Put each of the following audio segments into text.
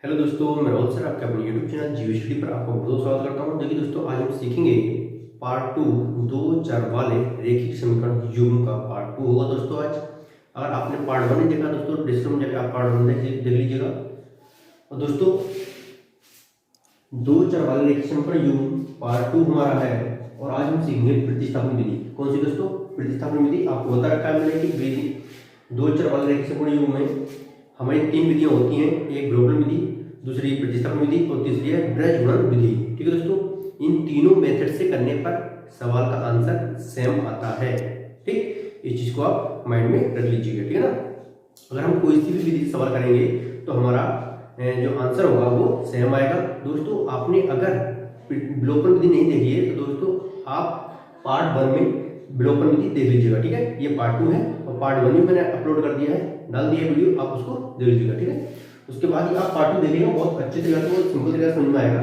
Hello दोस्तों, मैं Rohit sir आपके अपने यूट्यूब चैनल जीवी स्टडी पर आपका बहुत स्वागत करता हूं। देखिए दोस्तों, आज हम सीखेंगे पार्ट 2 दो चर वाले रैखिक समीकरण युग्म का पार्ट 2 होगा। दोस्तों आज अगर आपने पार्ट 1 नहीं देखा दोस्तों, डिस्क्रिप्शन में जाकर आप पार्ट 1 देख लीजिएगा। और दोस्तों, दो चर वाले रैखिक समीकरण युग्म पार्ट 2 हमारा है और आज हम सीखेंगे प्रतिस्थापन विधि। कौन सी दोस्तों? प्रतिस्थापन विधि। आपको बता रखा है मैंने कि विधि दो चर वाले रैखिक समीकरण युग्म में हमारी तीन विधियां होती हैं, एक विलोपन विधि, दूसरी प्रतिस्थापन विधि और तीसरी है ब्रज गुणन विधि। ठीक है दोस्तों, इन तीनों मेथड से करने पर सवाल का आंसर सेम आता है। ठीक, इस चीज को आप माइंड में रख लीजिएगा। ठीक है ना, अगर हम कोई सी भी विधि से सवाल करेंगे तो हमारा जो आंसर होगा वो सेम आएगा। दोस्तों, आपने अगर विलोपन विधि नहीं देखी है तो दोस्तों आप पार्ट 1 में विलोपन विधि देख लीजिएगा। ठीक है, ये पार्ट 2 है और पार्ट 1 में मैंने अपलोड कर दिया है, डाल दिया वीडियो, आप उसको देख लीजिएगा। ठीक है, उसके बाद ही आप पार्ट 2 देखिएगा, बहुत अच्छे तरीके से, बहुत सिंपल तरीके से समझ में आएगा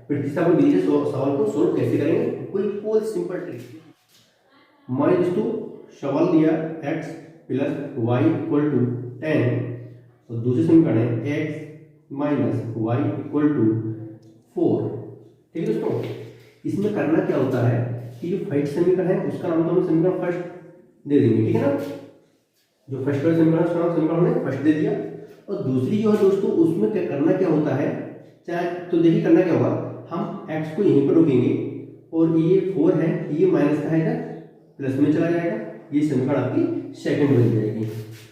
प्रतिस्थापन विधि से सवाल को सोल्व कैसे करेंगे। बिल्कुल सिंपल ट्रिक। मान दोस्तों सवाल दिया x + y = 10 और दूसरे समीकरण है x - y = 4। ठीक है दोस्तों, इसमें करना क्या होता है कि जो फर्स्ट समीकरण है उसका नाम तो हम समीकरण फर्स्ट दे देंगे। ठीक है ना, जो फर्स्ट वाला समीकरण उसका नाम समीकरण हमने फर्स्ट दे दिया। और दूसरी जो है दोस्तों, उसमें क्या करना क्या होता है, चाहे तो देखिए करना क्या होगा, हम x को यहीं पर रोकेंगे और ये 4 है, ये माइनस का है इधर प्लस में चला जाएगा, ये समीकरण आपकी सेकंड बन जाएगी।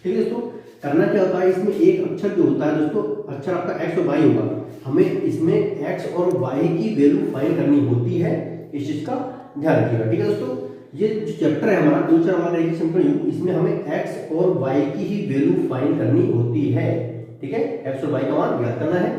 ठीक है दोस्तों, करना क्या होता है, इसमें एक अक्षर जो होता है दोस्तों, अक्षर आपका x और y होगा, हमें इसमें x और y की वैल्यू फाइंड करनी होती है। इस चीज का ध्यान रखिएगा। ठीक है दोस्तों, ये जो चैप्टर है हमारा दो चर वाला रैखिक समीकरण युग्म, इसमें हमें x और y की ही वैल्यू फाइंड करनी होती है। ठीक है, x और y का मान ज्ञात करना है।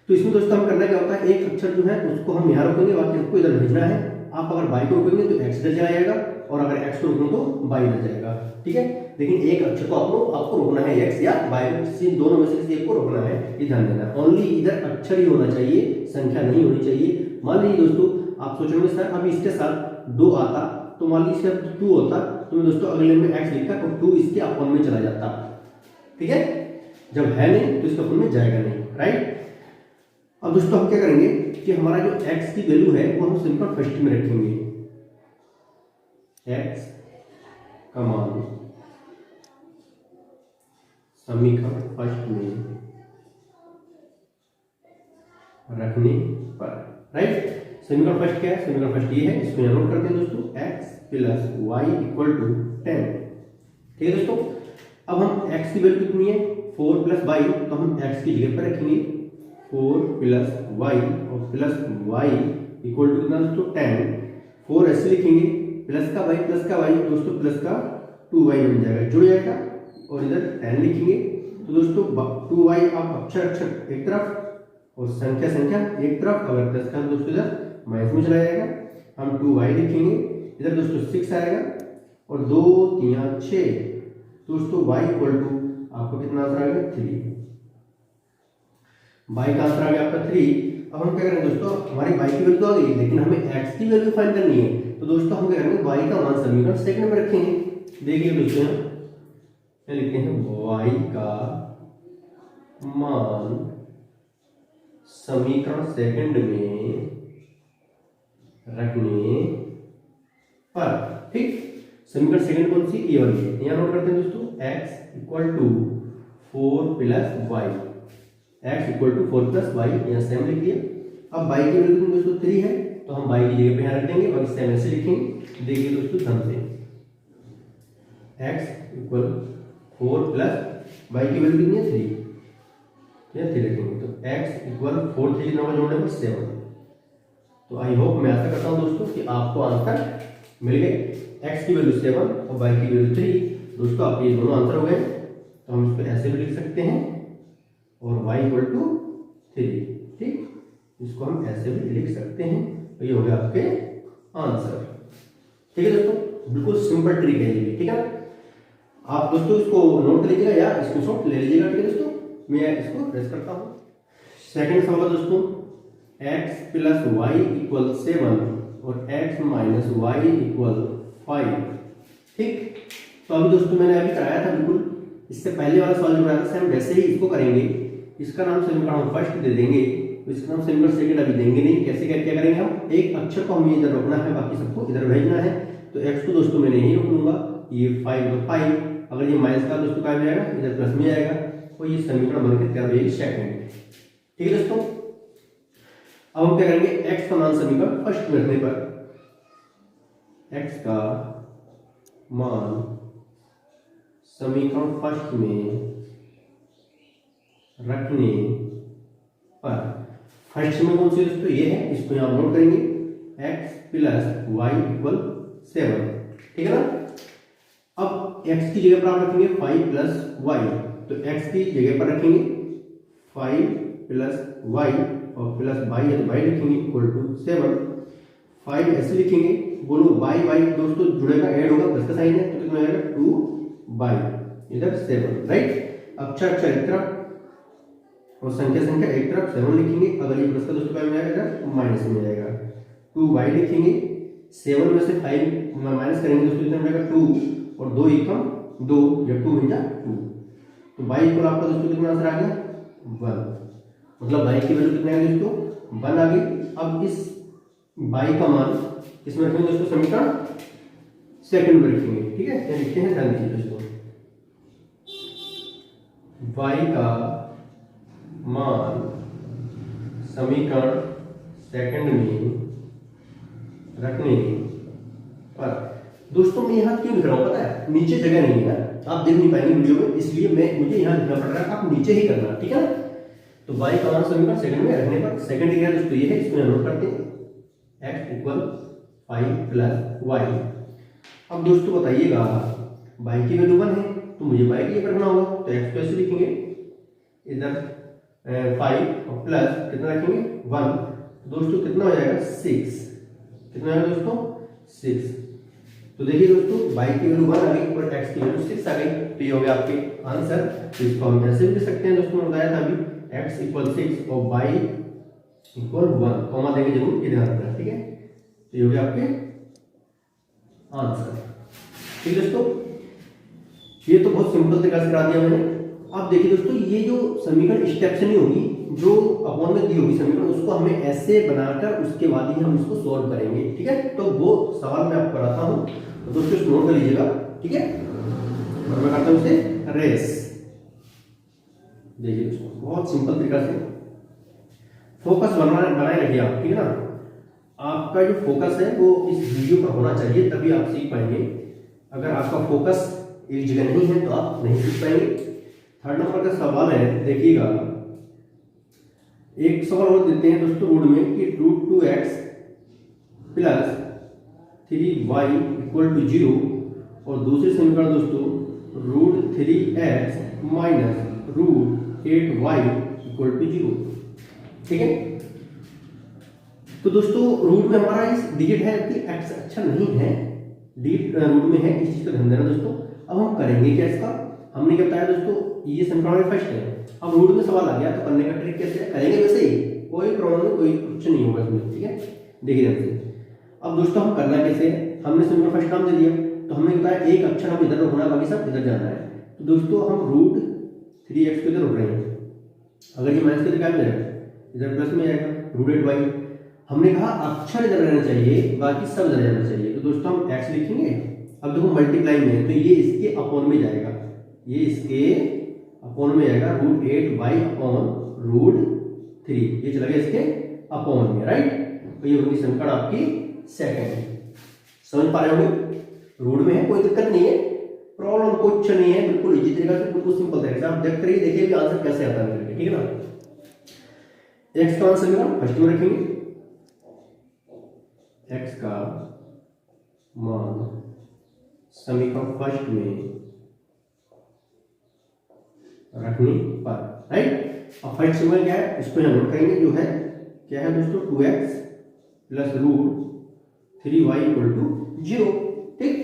तो इसमें दोस्तों हम करना क्या होता है, एक अक्षर जो है उसको हम यहाँ रखेंगे, बाकी सबको इधर भेजना है। आप अगर y को रोकेंगे तो x इधर चला जाएगा और अगर x को रोकेंगे तो y इधर जाएगा। ठीक है, लेकिन एक अक्षर को आपको रोकना है, x या y, किसी दोनों में से किसी एक को रोकना है, ये ध्यान देना। ओनली इधर अक्षर ही होना चाहिए, संख्या नहीं होनी चाहिए। मान लीजिए दोस्तों, आप सोचेंगे सर अब इसके साथ 2 आता तो मान लीजिए 2 होता तो मैं दोस्तों अगले में x लिखता तो 2 इसके अपन में चला जाता। ठीक है, जब है नहीं तो इसके अपन में जाएगा नहीं, राइट। अब दोस्तों हम क्या करेंगे कि हमारा जो x की वैल्यू है वो हम सिंपल फर्स्ट में रखेंगे, x का मान समीकरण फर्स्ट में रखने पर, राइट। समीकरण फर्स्ट क्या है, समीकरण फर्स्ट ये है, इसको यहाँ नोट करते हैं दोस्तों, x + y = 10। ठीक है दोस्तों, अब हम x की वैल्यू कितनी है 4 + y, तो हम x की जगह पर रखेंगे 4 + y और प्लस y = कितना दोस्तों 10। 4 ऐसे लिखेंगे, प्लस का y दोस्तों प्लस का 2y बन जाएगा, जुड़ जाएगा और इधर 10 लिखेंगे। तो दोस्तों 2y आप अक्षर एक तरफ और संख्या एक तरफ, अगर प्लस का दोस्तों इधर माइनस में चला जाएगा। हम 2y लिखेंगे, इधर दोस्तों 6 आएगा और 2 3 6 दोस्तों y = आपको कितना आंसर आ गया 3। y का आंसर आ गया आपका 3। अब हम क्या करेंगे दोस्तों, हमारी y की वैल्यू तो आ गई, लेकिन हमें x की वैल्यू फाइंड करनी है। तो दोस्तों हम क्या करेंगे, y का मान समीकरण सेकंड में रखेंगे। देखिए दोस्तों, यहाँ लिखते हैं y का मान समीकरण सेकंड में रखने पर। ठीक, समीकरण सेकंड कौन सी, ये वाली है, यहाँ नोट करते हैं दोस्तों, x = 4 + y, x = 4 + y, यहाँ सेम लिख दिया। अब y की वैल्यू दोस्तों 3 है तो हम y की जगह पे यहाँ रख देंगे और सेम ऐसे लिखेंगे। देखिए दोस्तों ध्यान से, x = 4 + y की वैल्यू कितनी है 3, यहाँ 3 रखेंगे तो x = 4 3 नंबर जोड़ने पर 7। तो आई होप, मैं आशा करता हूं दोस्तों कि आपको आंसर मिल गए। x की वैल्यू 7 और y की वैल्यू 3, दोस्तों आपके ये दोनों आंसर हो गए। तो हम इसको ऐसे भी लिख सकते हैं और y = 3। ठीक, इसको हम ऐसे भी लिख सकते हैं, तो ये हो गया आपके आंसर। ठीक है दोस्तों, बिल्कुल सिंपल ट्रिक है ये। ठीक है, आप दोस्तों इसको नोट कर लीजिएगा या स्क्रीनशॉट ले लीजिएगा। ठीक है दोस्तों, मैं इसको प्रेस करता हूं। सेकंड सवाल दोस्तों, x + y = 7 और x - y = 5। ठीक, तो अभी दोस्तों मैंने अभी कराया था, बिल्कुल इससे पहले वाला सवाल जो कराया था सेम वैसे ही इसको करेंगे। इसका नाम समीकरण हम फर्स्ट दे देंगे, तो इसका नाम समीकरण सेकंड अभी देंगे नहीं। कैसे क्या करेंगे हम, एक अक्षर को हमें इधर रोकना है, बाकी सबको इधर भेजना है। तो x को दोस्तों मैं नहीं रोक लूंगा, ये 5 तो 5, अगर ये माइनस का दोस्तों क्या जाएगा, इधर प्लस में आएगा, और ये समीकरण बनकर तैयार हो जाएगी सेकंड। ठीक है दोस्तों, अब हम क्या करेंगे, x का मान समीकरण फर्स्ट में रखने पर, x का मान समीकरण फर्स्ट में रखने पर, फर्स्ट में कौन सी दोस्तों ये है, इसको यहां नोट करेंगे, x प्लस वाई इक्वल 7। ठीक है ना। अब x की जगह पर आप रखेंगे 5 प्लस वाई, तो x की जगह पर रखेंगे 5 प्लस वाई और प्लस वाई है तो वाई लिखेंगे इक्वल टू 7। 5 ऐसे लिखेंगे, बोलो वाई वाई दोस्तों जुड़ेगा, ऐड होगा, प्लस का साइन है तो कितना आएगा 2 बाई इधर 7, राइट। अक्षर अक्षर एक तरफ और संख्या संख्या एक तरफ 7 लिखेंगे, अगर ये प्लस का दोस्तों क्या में आएगा इधर माइनस में आएगा, 2 बाई लिखेंगे, 7 में से 5 माइनस करेंगे दोस्तों कितना आएगा 2 और 2 एकम 2 या 2 × 2, तो बाई इक्वल आपका दोस्तों कितना आंसर आ गया 1, मतलब बाई की वैल्यू कितना है दोस्तों 1 आ गई। अब इस बाई का मान इसमें रखेंगे दोस्तों समीकरण सेकंड में रखेंगे। ठीक है, क्या लिखते हैं ध्यान दीजिए दोस्तों, बाई का मान समीकरण सेकंड में रखने पर, दोस्तों मैं यहाँ क्यों लिख रहा हूँ पता है, नीचे जगह नहीं है, आप देख नहीं पाएंगे वीडियो में, इसलिए मुझे यहाँ लिखना पड़ रहा है, आप नीचे ही करना। ठीक है ना। तो बाई का मान समीकरण सेकंड में रखने पर, सेकंड क्या है दोस्तों ये है, इसको नोट करते हैं, x इक्वल 5 प्लस वाई। अब दोस्तों बताइएगा बाई की वैल्यू 1 है तो मुझे बाई की रखना होगा, तो x को ऐसे लिखेंगे, इधर 5 और प्लस कितना रखेंगे 1, दोस्तों कितना हो जाएगा 6, कितना आएगा दोस्तों 6। तो देखिए दोस्तों बाई की वैल्यू 1 आ गई और x की वैल्यू 6 आ गई, तो ये हो गया आपके आंसर। तो इसको हम ऐसे भी लिख सकते हैं दोस्तों, बताया था अभी, x इक्वल 6 और बाई इक्वल 1, कॉमा देंगे जरूर, इधर रखना। ठीक है, तो ये हो गया आपके आंसर। ठीक है दोस्तों, ये तो बहुत सिंपल तरीका से करा दिया मैंने। अब देखिए दोस्तों, ये जो समीकरण स्टेप से नहीं होगी, जो अपॉन में दी होगी समीकरण, उसको हमें ऐसे बनाकर उसके बाद ही हम इसको सॉल्व करेंगे। ठीक है, तो वो सवाल मैं आपको कराता हूं, तो दोस्तों इसको नोट कर लीजिएगा। ठीक है, और मैं करता हूं इसे रेस। देखिए दोस्तों बहुत सिंपल तरीका से फोकस बनाए रखिए आप। ठीक है ना, आपका जो फोकस है वो इस वीडियो पर होना चाहिए, तभी आप सीख पाएंगे। अगर आपका फोकस एक जगह नहीं है तो आप नहीं सीख पाएंगे। थर्ड नंबर का सवाल है, देखिएगा, एक सवाल और देते हैं दोस्तों रूट में कि √2x plus 3y equal to 0, और दूसरे समीकरण दोस्तों √3x minus √8y equal to 0। ठीक है, तो दोस्तों रूट में हमारा इस डिजिट है कि x अच्छा नहीं है, डिजिट रूट में है, इस चीज का ध्यान देना दोस्तों। अब हम करेंगे क्या इसका, हमने क्या बताया दोस्तों, ये समीकरण फर्स्ट है, अब रूट में सवाल आ गया तो करने का ट्रिक कैसे करेंगे, वैसे ही कोई प्रॉब्लम नहीं, कोई कुछ नहीं होगा इसमें। ठीक है, देखिए ध्यान से। अब दोस्तों हम करना कैसे, हमने समीकरण फर्स्ट नाम दे दिया, तो हमने बताया एक अक्षर हम इधर रखना, बाकी सब इधर जाना है। तो दोस्तों हम √3x को इधर रख रहे हैं, अगर ये माइनस के क्या जाएगा इधर प्लस में आएगा √8y। हमने कहा अक्षर इधर रहना चाहिए, बाकी सब इधर रहना चाहिए, तो दोस्तों हम x लिखेंगे। अब देखो मल्टीप्लाई में है तो ये इसके अपॉन में जाएगा, ये इसके अपॉन में आएगा, √8y अपॉन √3, ये चला गया इसके अपॉन में, राइट। तो ये होगी समीकरण आपकी सेकंड। समझ पा रहे होंगे, रूट में है, कोई दिक्कत नहीं है, प्रॉब्लम कुछ नहीं है, बिल्कुल इजी तरीका से, बिल्कुल सिंपल तरीके से आप देख करिए, देखिए कि आंसर कैसे आता है करके। ठीक है ना, x का आंसर समीकरण फर्स्ट में रखेंगे, x का मान समीकरण फर्स्ट में रखने पर, राइट। अब फर्स्ट समीकरण क्या है, इसको हम नोट करेंगे, जो है क्या है दोस्तों 2x plus √3y equal to 0। ठीक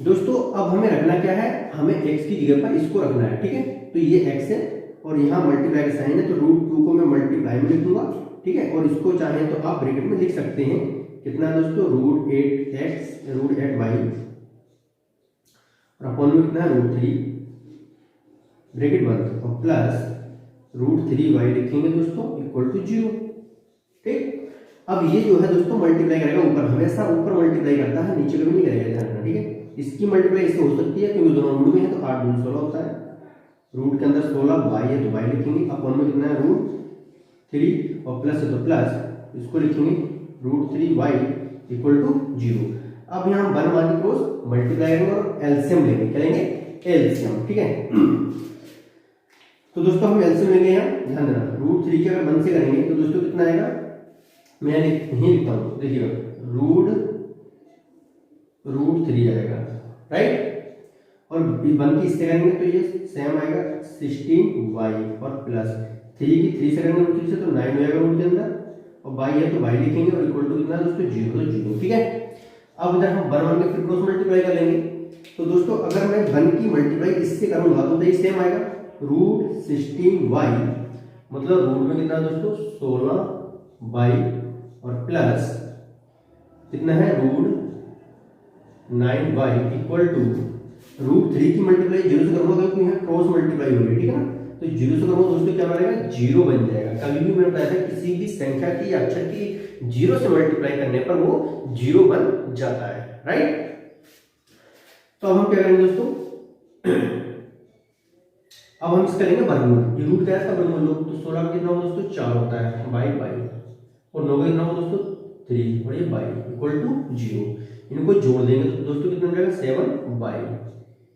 दोस्तों, अब हमें रखना क्या है, हमें x की जगह पर इसको रखना है। ठीक है, तो ये x है और यहाँ मल्टीप्लाई का साइन है, तो √2 को मैं मल्टीप्लाई में लिख दूंगा। ठीक है, और इसको चाहे तो आप ब्रैकेट में लिख सकते हैं, कितना है दोस्तों √8y और अपॉन में कितना है √3 ब्रैकेट बंद और प्लस √3y लिखेंगे दोस्तों इक्वल टू 0। ठीक, अब ये जो है दोस्तों मल्टीप्लाई करेगा ऊपर, हमेशा ऊपर मल्टीप्लाई करता है, नीचे कभी नहीं करेगा, ध्यान रखना। ठीक है, इसकी मल्टीप्लाई इससे हो सकती है क्योंकि दोनों रूट में है, तो 8 दूनी 16 होता है। रूट के अंदर 16 y है तो y लिखेंगे, अपन में कितना है √3 और प्लस है तो प्लस, इसको लिखेंगे √3y इक्वल टू 0। अब यहाँ हम 1 1 क्रॉस मल्टीप्लाई करेंगे और एलसीएम लेंगे, क्या लेंगे? एलसीएम। ठीक है, तो दोस्तों हम एलसीएम लेंगे यहाँ, ध्यान देना। √3 के अगर 1 से करेंगे तो दोस्तों कितना आएगा, मैं यही लिखता हूँ, देखिएगा √3 आएगा, राइट। और 1 की इससे करेंगे तो ये सेम आएगा 16y और प्लस 3 की 3 से करेंगे √3 से तो 9 हो जाएगा रूट के अंदर, और y है तो y लिखेंगे और इक्वल टू कितना दोस्तों 0 तो 0। ठीक है, अब इधर हम 1 1 के फिर क्रॉस मल्टीप्लाई कर लेंगे, तो दोस्तों अगर मैं 1 की मल्टीप्लाई इससे करूंगा तो ये सेम आएगा √16y, मतलब रूट में कितना दोस्तों 16y और प्लस कितना है √9y इक्वल टू √3 की मल्टीप्लाई 0 से करूंगा क्योंकि यहाँ क्रॉस मल्टीप्लाई हो रही है। ठीक है ना, तो 0 से करूंगा दोस्तों क्या बनेगा 0 बन जाएगा। कभी भी मैंने बताया था किसी भी संख्या की या अक्षर की 0 से मल्टीप्लाई करने पर वो 0 बन जाता है, राइट। तो अब हम क्या करेंगे दोस्तों, अब हम इसका लेंगे वर्गमूल। ये रूट क्या है इसका वर्गमूल लो, तो 16 का कितना होगा दोस्तों 4 होता है बाई और 9 का कितना होगा दोस्तों 3 और ये बाई इक्वल टू 0। इनको जोड़ देंगे तो दोस्तों कितना मिलेगा 7y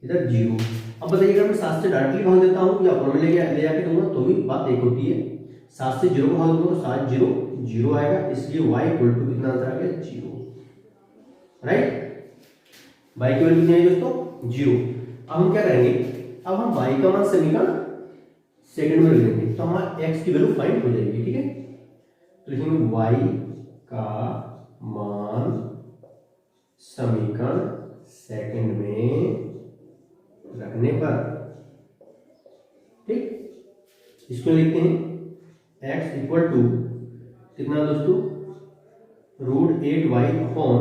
इधर 0। अब बताइए अगर मैं 7 से डायरेक्टली भाग देता हूँ या फॉर्मूले ले जाके दूंगा तो भी बात एक होती है। 7 से 0 को भाग दूंगा तो 7 0 0 आएगा, इसलिए y इक्वल टू कितना आंसर आ गया 0, राइट। y की वैल्यू कितनी है दोस्तों 0। अब हम क्या करेंगे, अब हम y का मान समीकरण सेकंड में लिख देंगे तो हमारा x की वैल्यू फाइंड हो जाएगी। ठीक है, तो लिखेंगे y का मान समीकरण सेकंड में रखने पर, ठीक, इसको लिखते हैं x इक्वल टू कितना दोस्तों √8y अपॉन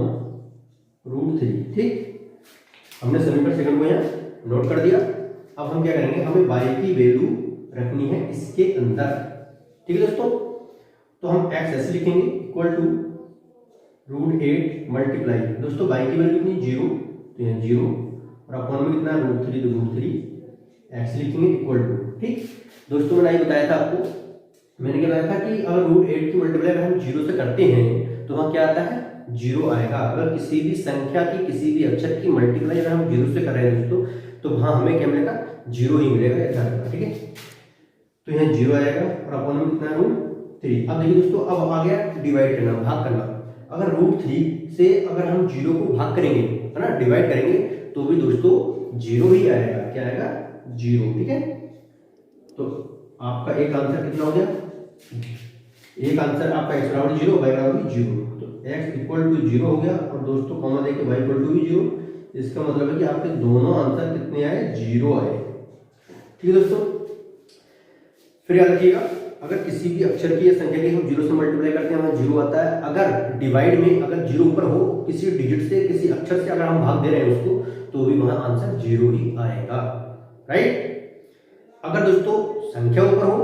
√3। ठीक, हमने समीकरण सेकंड को यहाँ नोट कर दिया। अब हम क्या करेंगे, हमें y की वैल्यू रखनी है इसके अंदर। ठीक है दोस्तों, तो हम x ऐसे लिखेंगे इक्वल टू √8 मल्टीप्लाई दोस्तों y की वैल्यू कितनी 0 तो यहाँ 0 और अपॉन में कितना √3 तो √3 x लिखेंगे इक्वल टू। ठीक दोस्तों, मैंने ये बताया था आपको, मैंने क्या बताया था कि अगर √8 की मल्टीप्लाई हम 0 से करते हैं तो वहाँ क्या आता है 0 आएगा। अगर किसी भी संख्या की किसी भी अक्षर की मल्टीप्लाई अगर हम 0 से कर रहे हैं दोस्तों तो वहाँ हमें क्या मिलेगा 0 ही मिलेगा, याद रखना। ठीक है, तो यहाँ 0 आएगा और अपॉन में कितना √3। अब देखिए दोस्तों, अब आ गया डिवाइड करना, भाग करना। अगर √3 से अगर हम 0 को भाग करेंगे, है ना, डिवाइड करेंगे तो भी दोस्तों 0 ही आएगा, क्या आएगा 0। ठीक है, तो आपका एक आंसर कितना हो गया, एक आंसर आपका x बराबर 0 y बराबर 0, तो x इक्वल टू 0 हो गया और दोस्तों कॉमा देके y इक्वल टू भी 0। इसका मतलब है कि आपके दोनों आंसर कितने आए 0 आए। ठीक है दोस्तों, फिर याद रखिएगा अगर किसी भी अक्षर की या संख्या की हम 0 से मल्टीप्लाई करते हैं वहां 0 आता है। अगर डिवाइड में अगर 0 ऊपर हो किसी डिजिट से किसी अक्षर से अगर हम भाग दे रहे हैं उसको तो भी वहां आंसर 0 ही आएगा, राइट। अगर दोस्तों संख्या ऊपर हो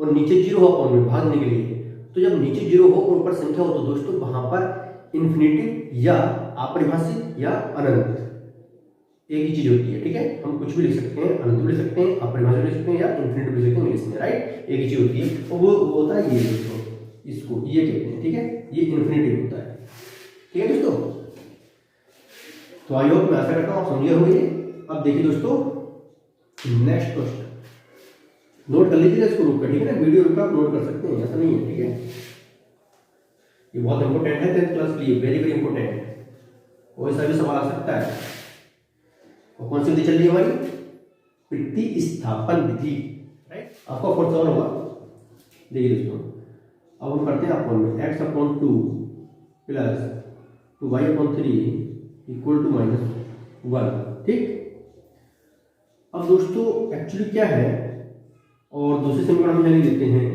और नीचे 0 हो अपॉन में भागने के लिए, तो जब नीचे 0 हो और ऊपर संख्या हो तो दोस्तों वहां पर इन्फिनिटिव या अपरिभाषित या अनंत एक ही चीज होती है। ठीक है, हम कुछ भी लिख सकते हैं, अनंत भी लिख सकते हैं, अपरिभाषित लिख सकते हैं या इन्फिनिटिव लिख सकते हैं इंग्लिश में, राइट। एक ही चीज होती है और वो होता है ये दोस्तों, इसको ये कहते हैं। ठीक है, ये इन्फिनिटिव होता है। ठीक है दोस्तों, तो आई होप मैं आशा करता हूँ आप समझे होंगे। अब देखिए दोस्तों नेक्स्ट क्वेश्चन, नोट कर लीजिएगा इसको रुक कर, ठीक है ना, वीडियो रुक कर आप नोट कर सकते हैं, ऐसा नहीं है। ठीक है, ये बहुत इंपॉर्टेंट है 10th क्लास के लिए, वेरी वेरी इंपॉर्टेंट। कोई सा भी सवाल आ सकता है। और कौन सी विधि चल रही है हमारी, प्रतिस्थापन विधि, राइट। आपका फोर्थ सवाल होगा, देखिए दोस्तों, अब हम करते हैं अपॉन में x upon 2 plus 2y upon 3 equal to -1। ठीक, अब दोस्तों एक्चुअली क्या है, और दूसरे समीकरण हम यह देते हैं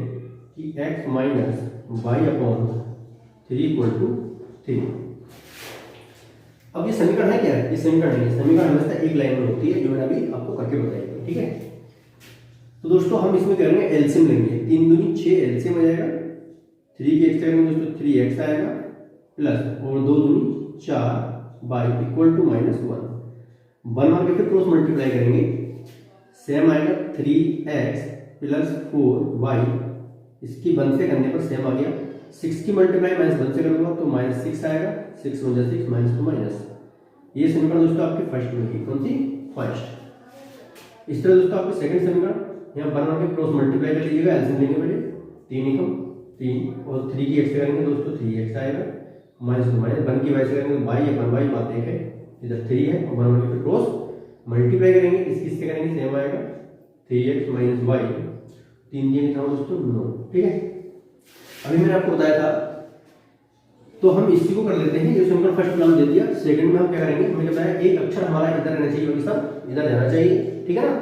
कि x minus Y upon 3 equal to 3। अब ये समीकरण है क्या, ये समीकरण नहीं है, समीकरण हमेशा एक लाइन में होती है जो मैंने अभी आपको करके बताई थी। ठीक है, तो दोस्तों हम इसमें करेंगे एलसीएम लेंगे, 3 दूनी 6 एलसीएम आ जाएगा, 3 की एक्स करेंगे दोस्तों 3x आएगा प्लस और 2 दूनी 4 बाई इक्वल टू -1 बन के फिर क्रॉस मल्टीप्लाई करेंगे, सेम आएगा 3x प्लस 4y, इसकी 1 से करने पर सेम आ गया, 6 की मल्टीप्लाई -1 से करूंगा तो -6 आएगा, 6 × 6 -2 ये समीकरण दोस्तों आपकी फर्स्ट में की, कौन सी फर्स्ट। इस तरह दोस्तों आपके सेकंड समीकरण यहाँ बना के क्रॉस मल्टीप्लाई कर लीजिएगा, एलसीएम लेंगे पहले 3 एकम 3 और 3 की एक्स करेंगे दोस्तों 3x आएगा, -1 की वाई से करेंगे y/y बात एक है, इधर 3 है और बना के फिर क्रॉस मल्टीप्लाई करेंगे, इससे करेंगे सेम आएगा 3x - y, 3 दिए कितना दोस्तों 9, ठीक है। अभी मैंने आपको बताया था तो हम इसी को कर लेते हैं, ये समीकरण फर्स्ट नाम दे दिया, सेकंड में हम क्या करेंगे, मैंने बताया एक अक्षर हमारा इधर रहना चाहिए, बाकी सब इधर जाना चाहिए, ठीक है ना।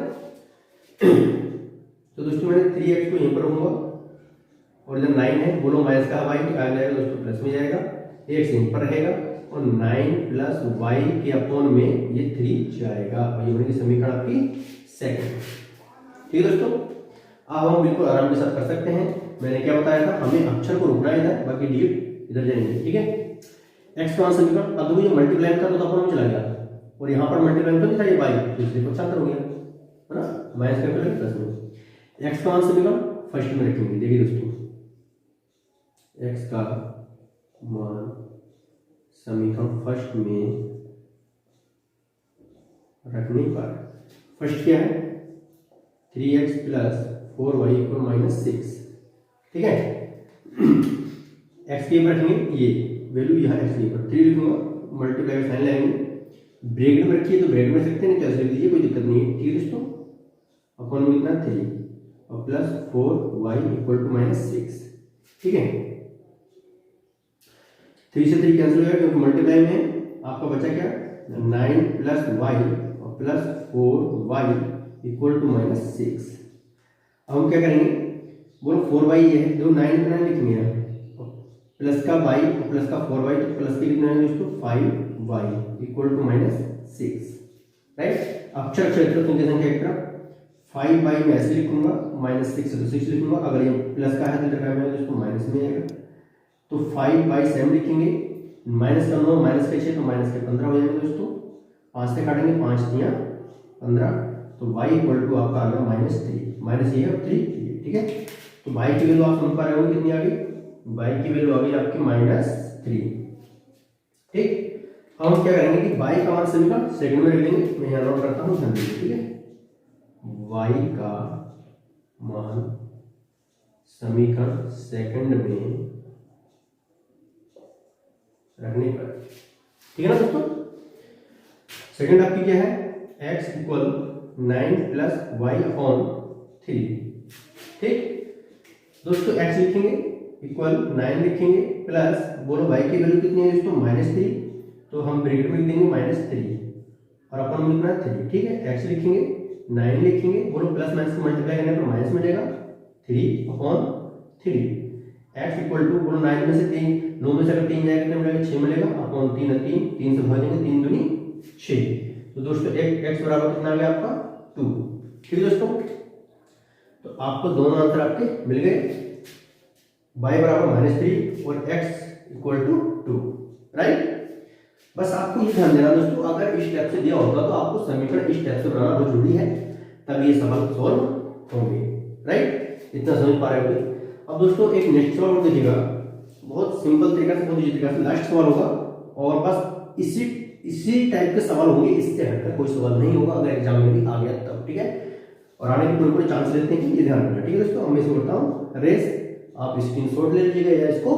तो दोस्तों मैंने 3x को यहीं पर रखूंगा और इधर 9 है, बोलो माइनस का y आ जाएगा दोस्तों प्लस में जाएगा, x यहीं पर रहेगा और 9 प्लस y के अपॉन में ये 3 जाएगा, और ये बनेगी समीकरण आपकी सेकंड, ठीक है दोस्तों। अब हम बिल्कुल आराम के साथ कर सकते हैं, मैंने क्या बताया था, हमें अक्षर को रुकना है इधर, बाकी डिजिट इधर जाएंगे, ठीक है। x का समीकरण अब देखो ये मल्टीप्लाई था तो अपन में चला गया और यहाँ पर मल्टीप्लाई तो नहीं था ये y, तो इसलिए पक्षांतर हो गया, है ना, माइनस का प्लस में। x का समीकरण फर्स्ट में रखेंगे, देखिए दोस्तों x का मान समीकरण फर्स्ट में रखने पर फर्स्ट क्या है 3x प्लस 4y = -6, ठीक है। x के ऊपर रखेंगे ये वैल्यू, यहाँ x के ऊपर 3 लिखूंगा, मल्टीप्लाई का साइन लगाएंगे, ब्रैकेट में रखिए तो ब्रैकेट में सकते हैं, कैसे लिख लीजिए कोई दिक्कत नहीं है, ठीक है दोस्तों। अपन में कितना 3 और प्लस 4y = -6, ठीक है। 3 से 3 कैंसिल हो गया क्योंकि मल्टीप्लाई में आपका बचा क्या 9 प्लस y और प्लस 4y = -6। अब हम क्या करेंगे, बोलो 4y ये है, दो 9 कितना लिखेंगे यहाँ, प्लस का y और प्लस का 4y, तो प्लस के कितना है दोस्तों 5y = -6, राइट। अक्षर अक्षर संख्या एक तरफ 5y में ऐसे लिखूंगा, -6 है तो 6 लिखूंगा, अगर ये प्लस का है तो लिखा है दोस्तों माइनस में आएगा, तो 5y सेम लिखेंगे, माइनस का 9 माइनस का 6 तो माइनस के 15 हो जाएंगे दोस्तों, 5 से काटेंगे 5 × 15, तो y = आपका आ गया -3, माइनस ये और 3, ठीक है। तो y की वैल्यू आप समझ पा रहे होंगे कितनी आ गई, y की वैल्यू आ गई आपकी -3, ठीक। अब हम क्या करेंगे कि y का मान समीकरण सेकंड में लिख देंगे, मैं यहाँ नोट करता हूँ, ध्यान दीजिए, ठीक है। y का मान समीकरण सेकंड में रखने पर, ठीक है ना दोस्तों। सेकंड आपकी क्या है, x = 9 प्लस y/3, ठीक दोस्तों। x लिखेंगे इक्वल 9 लिखेंगे प्लस, बोलो y की वैल्यू कितनी है दोस्तों -3, तो हम ब्रैकेट में लिख देंगे -3 और अपन में लिखना 3, ठीक है। x लिखेंगे 9 लिखेंगे, बोलो प्लस माइनस मल्टीप्लाई करने पर माइनस मिलेगा 3/3, x = बोलो 9 में से 3 9 में से अगर 3 जाएगा तो मिलेगा 6 मिलेगा, अपॉन 3 है 3 से भाग देंगे, 3 दूनी 6, तो दोस्तों x बराबर कितना आ गया आपका 2, ठीक है दोस्तों। तो आपको दोनों आंसर आपके मिल गए, y बराबर -3 और x = 2, राइट। बस आपको ये ध्यान देना दोस्तों, अगर इस स्टेप से दिया होगा तो आपको समीकरण इस स्टेप से बनाना बहुत जरूरी है, तब ये सवाल सॉल्व होंगे, राइट। इतना समझ पा रहे होंगे। अब दोस्तों एक नेक्स्ट सवाल देखिएगा, बहुत सिंपल तरीका से, बहुत इजी तरीका से लास्ट सवाल होगा, और बस इसी टाइप के सवाल होंगे, इससे हटकर कोई सवाल नहीं होगा, अगर एग्जाम में भी आ गया तब, ठीक है। और आने के पूरे चांस लेते हैं, ये ध्यान रखना, ठीक है दोस्तों। मैं इसको करता हूँ रेस, आप स्क्रीनशॉट ले लीजिएगा या इसको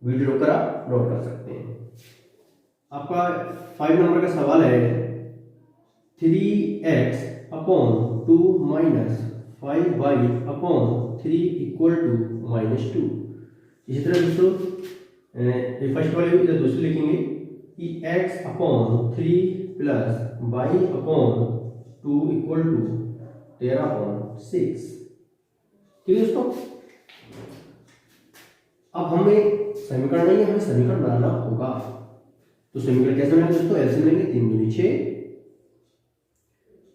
वीडियो कर आप नोट कर सकते हैं। आपका 5 नंबर का सवाल है 3x / 2 - 5y/3 = -2। इसी तरह दोस्तों फर्स्ट वाले इधर दूसरे लिखेंगे कि x/3 + y/2 = 13/6, ठीक है दोस्तों। अब हमें समीकरण नहीं है, हमें समीकरण बनाना होगा, तो समीकरण कैसे बनाएंगे दोस्तों, एलसीएम लेंगे, 3 दूनी 6,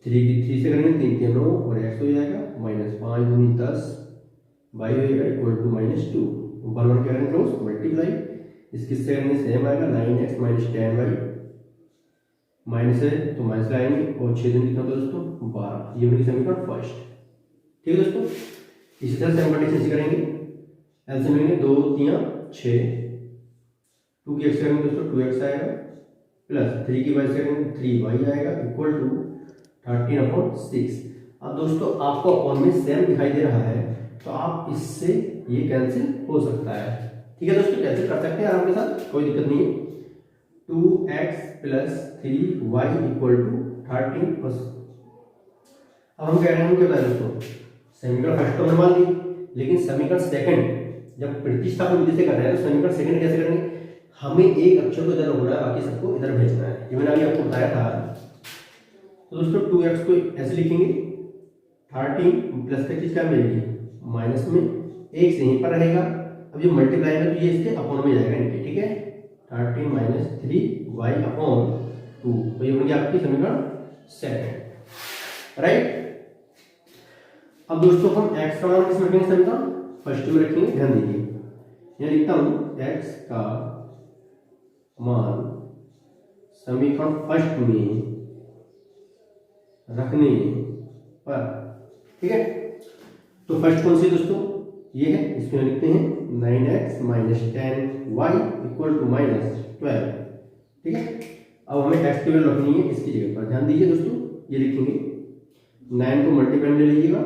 3 की 3 से करेंगे 3 के 9 और x हो जाएगा -5 दूनी 10 y होएगा इक्वल टू -2 वन वन क्या करेंगे क्रॉस मल्टीप्लाई इसके से करेंगे सेम आएगा 9x - 10y माइनस है तो माइनस लाएंगे और 6 दिन कितना होता है दोस्तों 12 ये बनी समीकरण फर्स्ट। ठीक है दोस्तों, इसी तरह से हम कंडीशन करेंगे एलसीएम लेंगे 2 3 6 2 की x करेंगे दोस्तों 2x आएगा प्लस 3 की y करेंगे 3y आएगा इक्वल टू 13/6। अब दोस्तों आपको अपॉन में सेम दिखाई दे रहा है तो आप इससे ये कैंसिल हो सकता है। ठीक है दोस्तों, कैंसिल कर सकते हैं आराम के साथ, कोई दिक्कत नहीं है। 2x + 3y = 13। अब हम कह रहे हैं क्या होता है दोस्तों, समीकरण फर्स्ट तो हमने मान ली, लेकिन समीकरण सेकंड जब प्रतिस्थापन विधि से कर रहे हैं तो समीकरण सेकंड कैसे करेंगे, हमें एक अक्षर को इधर होना है बाकी सबको इधर भेजना है। ये मैंने अभी आपको बताया था। तो दोस्तों 2x को ऐसे लिखेंगे 13 प्लस का चीज क्या मिलेगी माइनस में, एक से यहीं पर रहेगा। अब ये मल्टीप्लाई है तो ये इसके अपॉन में जाएगा इनके। ठीक है, 13 - 3y/2 तो ये बन गया आपकी समीकरण सेकंड। राइट, अब दोस्तों हम x का मान किस में रखेंगे, समीकरण फर्स्ट में रखेंगे। ध्यान दीजिए, यहाँ लिखता हूं x का मान समीकरण फर्स्ट में रखने पर। ठीक है, तो फर्स्ट कौन सी दोस्तों, ये है, इसमें लिखते हैं 9x - 10y = -12। ठीक है, अब हमें x की वैल्यू रखनी है इसकी जगह पर। ध्यान दीजिए दोस्तों, ये लिखेंगे 9 को मल्टीप्लाई में ले लीजिएगा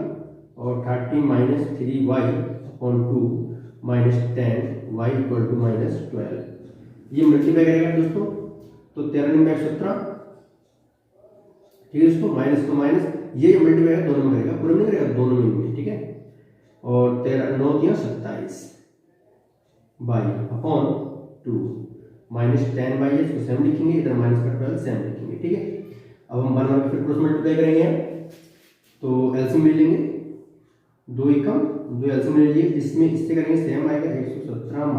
और 13 - 3y/2 - 10y = -12। ये मल्टीप्लाई करेगा दोस्तों तो 13 में 17। ठीक है दोस्तों, माइनस को माइनस, ये मल्टीप्लाई दोनों में करेगा, पूरे में नहीं करेगा, दोनों में। ठीक है, और 13 9 × 27 y/2 -10y है, इसको सेम लिखेंगे, इधर माइनस का 12 सेम लिखेंगे। ठीक है, अब हम वन वन फिर क्रॉस मल्टीप्लाई करेंगे तो एलसीएम ले लेंगे, 2 एकम 2 एलसीएम ले लीजिए, इसमें इससे करेंगे सेम आएगा 117 -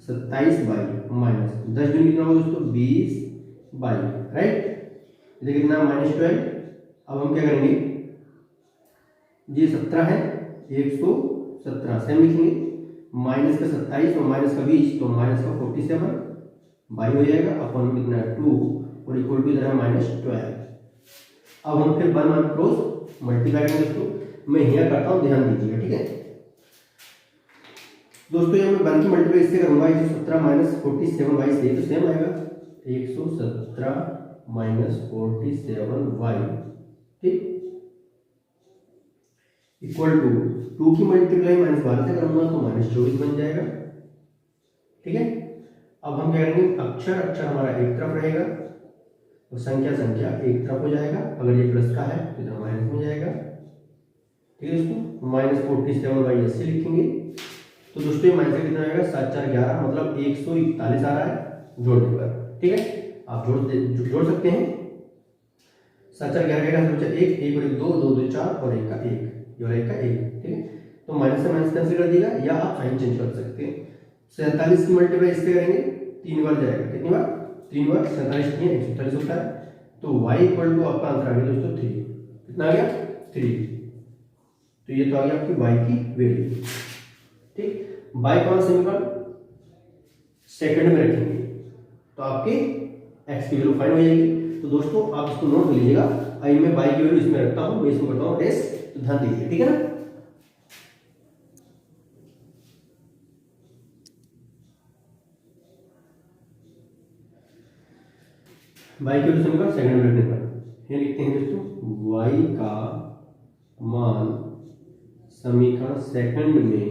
27y -10 दूनी कितना होगा दोस्तों 20y। राइट, इधर कितना -12। अब हम क्या करेंगे, ये 17 है 117 सेम लिखेंगे, माइनस का 27 और माइनस का 20 तो माइनस का 47 बाई हो जाएगा अपन कितना है 2 और इक्वल टू इधर है -12। अब हम फिर वन वन क्रॉस मल्टीप्लाई करेंगे दोस्तों, मैं यहाँ करता हूँ, ध्यान दीजिएगा। ठीक है दोस्तों, ये मैं वन की मल्टीप्लाई इससे करूंगा 117 - 47y से, तो सेम आएगा 117 - 47y। ठीक, इक्वल टू 2 की मल्टीप्लाई -12 से करूंगा तो -24 बन जाएगा। ठीक है, अब हम क्या करेंगे, अक्षर अक्षर हमारा एक तरफ रहेगा और संख्या संख्या एक तरफ हो जाएगा। अगर ये प्लस का है तो इधर माइनस में जाएगा। ठीक है दोस्तों, -47y ऐसे लिखेंगे तो दोस्तों ये माइनस कितना आएगा 7 4 11 मतलब 141 आ रहा है जोड़ने पर। ठीक है, आप जोड़ सकते हैं। 7 4 11 का बचा 1 1 और 1 2 2 2 4 और 1 का 1, ये और 1 का 1। ठीक है, तो माइनस से माइनस कैंसिल कर देगा या आप साइन चेंज कर सकते हैं। 47 की मल्टीप्लाई इससे करेंगे 3 बार जाएगा, कितनी बार 3 बार, 47 नहीं 147 होता है। तो y = आपका आंसर आ गया दोस्तों 3। कितना आ गया 3, तो ये तो आ गया आपकी y की वैल्यू। ठीक, y का समीकरण सेकंड में रखेंगे तो आपके x की वैल्यू फाइंड हो जाएगी। तो दोस्तों आप इसको नोट कर लीजिएगा, आई मैं y की वैल्यू इसमें रखता हूं, मैं इसमें करता हूं रेस, तो ध्यान दीजिए। ठीक है ना, y की वैल्यू समीकरण सेकंड में रखने पर ये लिखते हैं दोस्तों y का मान समीकरण सेकंड में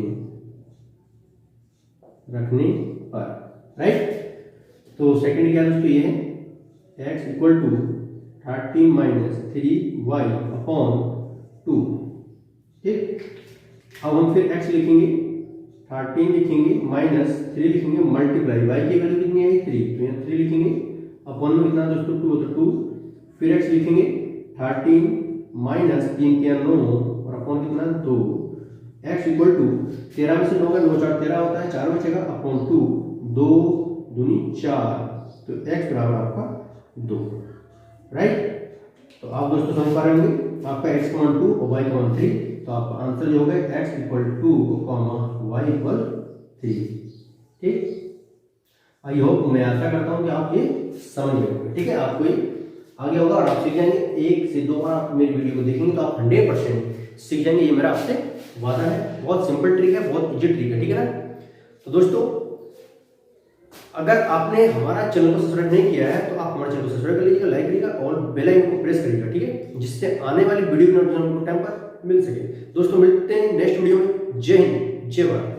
रखने पर। राइट, तो सेकंड क्या दोस्तों ये है x = 13 - 3y/2। ठीक, अब हम फिर x लिखेंगे 13 लिखेंगे -3 लिखेंगे मल्टीप्लाई y की वैल्यू कितनी है 3, तो यहाँ 3 लिखेंगे अपॉन में कितना दोस्तों 2 तो 2, फिर x लिखेंगे 13 - 3 के 9 और अपॉन कितना 2, x = 13 में से 9 का 9 4 13 होता है, 4 बचेगा अपॉन 2 2 दूनी 4, तो x बराबर आपका 2। राइट, तो आप दोस्तों समझ पा रहे होंगे आपका x = 2 और y = 3, तो आपका आंसर जो होगा x = 2, y = 3। ठीक, आई होप, मैं आशा करता हूँ कि आप ये समझ गए होंगे। ठीक है, आपको ये आगे होगा और आप सीख जाएंगे। 1 से 2 बार आप मेरी वीडियो को देखेंगे तो आप 100% सीख जाएंगे, ये मेरा आपसे वादा है। बहुत सिंपल ट्रिक है, बहुत इजी ट्रिक है। ठीक है ना। तो दोस्तों, अगर आपने हमारा चैनल को सब्सक्राइब नहीं किया है तो आप हमारे चैनल को सब्सक्राइब कर लीजिएगा, लाइक करिएगा और बेल आइकन को प्रेस करिएगा। ठीक है, जिससे आने वाली वीडियो नोटिफिकेशन टाइम पर मिल सके। दोस्तों, मिलते हैं नेक्स्ट वीडियो में। जय हिंद, जय भारत।